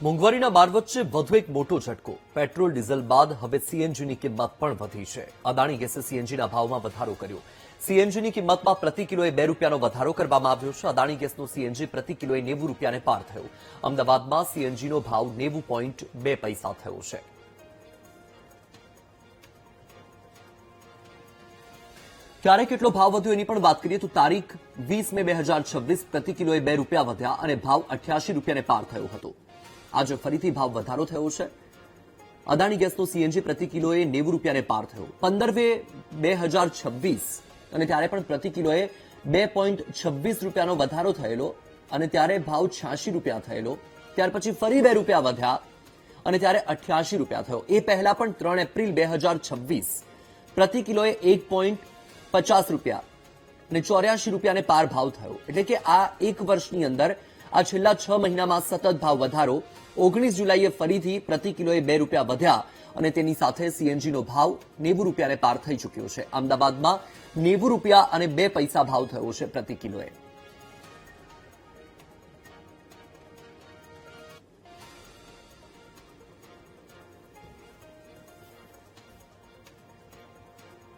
મોંઘવારીના માર વચ્ચે વધુ એક મોટો ઝટકો. પેટ્રોલ ડીઝલ બાદ હવે સીએનજીની કિંમત પણ વધી છે. અદાણી ગેસે સીએનજીના ભાવમાં વધારો કર્યો. સીએનજીની કિંમતમાં પ્રતિ કિલોએ ₹2નો વધારો કરવામાં આવ્યો છે. અદાણી ગેસનો સીએનજી પ્રતિ કિલોએ ₹90ને પાર થયો. અમદાવાદમાં સીએનજીનો ભાવ 90.2 થયો છે. ક્યારે કેટલો ભાવ વધ્યો એની પણ વાત કરીએ તો તારીખ 20 મે 2026 પ્રતિ કિલોએ ₹2 વધ્યા અને ભાવ ₹88ને પાર થયો હતો. આજે ફરીથી ભાવ વધારો થયો છે. અદાણી ગેસનો સીએનજી પ્રતિ કિલોએ ₹90ને પાર થયો. 15 મે 2026 અને ત્યારે પણ પ્રતિ કિલોએ ₹2.26નો વધારો થયેલો અને ત્યારે ભાવ ₹86 થયેલો. ત્યાર પછી ફરી ₹2 વધ્યા અને ત્યારે ₹88 થયો. એ પહેલા પણ 3 એપ્રિલ 2026 પ્રતિ કિલોએ ₹1.50 અને ₹84ને પાર ભાવ થયો. એટલે કે આ એક વર્ષની અંદર આ છેલ્લા 6 મહિનામાં સતત ભાવ વધારો. 19 જુલાઈએ ફરીથી પ્રતિ કિલોએ ₹2 વધ્યા અને તેની સાથે સીએનજીનો ભાવ ₹90ને પાર થઈ ચૂક્યો છે. અમદાવાદમાં ₹90 અને 2 પૈસા ભાવ થયો છે પ્રતિ કિલોએ.